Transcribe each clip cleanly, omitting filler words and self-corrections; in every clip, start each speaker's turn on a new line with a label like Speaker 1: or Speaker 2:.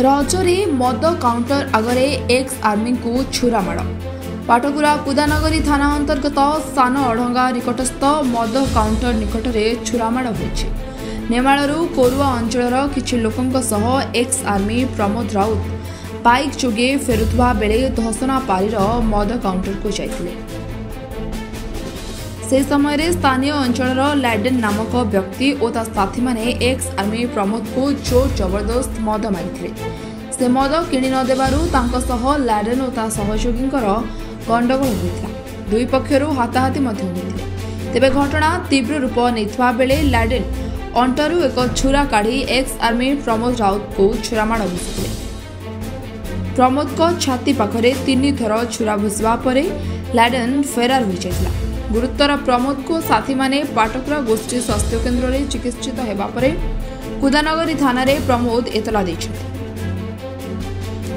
Speaker 1: रजरे मद काउंटर आगरे ex army को छुरा माड़ पाटकुरा कुदानगरी थाना अंतर्गत सान अढ़ंगा निकटस्थ मद काउंटर निकट में छुरामाड़ होइछि। नेमाळरू कोरुआ अंचलर किछि लोकंक सह ex army Pramod Raut bike जोगे फेरुवा बेले धसना पारीर मद काउंटर को जाइथिले। से समय स्थानीय अंचल लैडेन नामक व्यक्ति और ता साथी माने एक्स आर्मी प्रमोद को जोर जबरदस्त मद मारिथिले। से मद किणी न देबारु तांको सह लैडेन और ता सहयोगींकर गंडगोल होइथिला। दुई पक्षरु हाताहाती मध्य होइथिले। तेबे घटना तीव्र रूप नेथवा बेले लैडेन अंटरु एक छुरा काढ़ी एक्स आर्मी प्रमोद राउत को छुरामाड़ भूसिथिले। प्रमोद को छाती पाखरे 3 थर छुरा भूसिबा परे लैडेन फेरार हो जाइथिला। गुरुतर प्रमोद को साथी माने पाटकुरा गोष्ठी स्वास्थ्य केन्द्र में चिकित्सित होगा पर कुदानगरी थाना रे प्रमोद एतला दैछथि।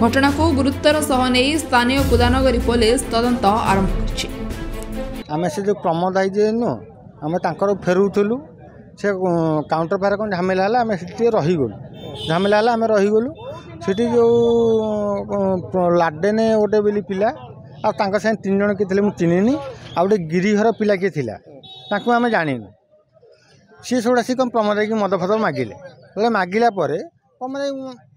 Speaker 1: घटना को गुरुतर सह नहीं स्थानीय कुदानगरी पुलिस तदंत आरंभ करछि।
Speaker 2: आमे से जो प्रमोद आई जे नो आमे तांकर फेरुथलु से काउंटर पारे कोन झमेला हला आमे सिटी रही गलु। झमेला हला आमे रही गलु सिटी जो लाडेने ओटे बेली पिला आ तांका से 3 जण के थिले मु चिनिनी आ गोटे गिरिघर पिला किए थिला ताकू आमे जानिनु सी सोडा सी कम प्रमोद की मद फद मागिले बोले मागिला परे प्रमोद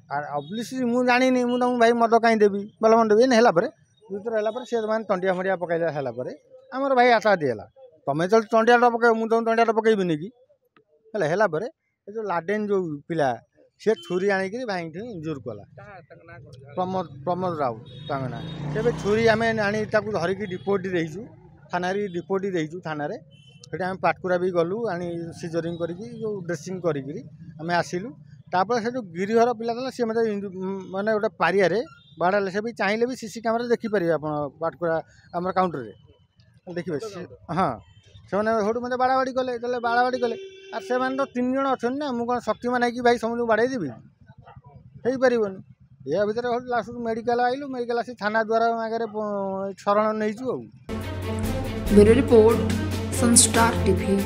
Speaker 2: ऑब्वियसली मु जानिनी मु तम भाई मद काई देबी बोले मन देबी हेला परे दूतर हेला परे से मान टंडिया मडिया पकाइला हेला परे हमर भाई आशा दिला तमे चल टंडिया पकाइ मु तम टंडिया पकाइबी नि की हेला परे ए जो लाडेन जो पिला से छुरी आनी कि भाई इंजुर कला प्रमोद राव तांगना से छुरी आम आनी धरिकी रिपोर्ट देचु थाना रिपोर्ट देचु थाना से आम पाटकुरा भी गलु आनी सीजरिंग करके जो ड्रेसिंग करी आम आसिलु तापर से जो गिरिघर पिला था सी मतलब माने गोटे पारिया बाड़ाले से भी चाहिए भी सीसी कैमेरा देखिपारे आप पाटकुरा आम काउंटर देखिए हाँ से मत बाड़ाबाड़ी कले बाड़ाबाड़ी कले आर से तो 3 जण अच्छा ना मुझे शक्तिमान है कि भाई समझ बाड़े देवी हो पारनि या भितर लास्ट मेडिकल आइलु मेडिकल आसी थाना द्वारा आगे शरण नहीं।
Speaker 1: Bureau report Sunstar TV.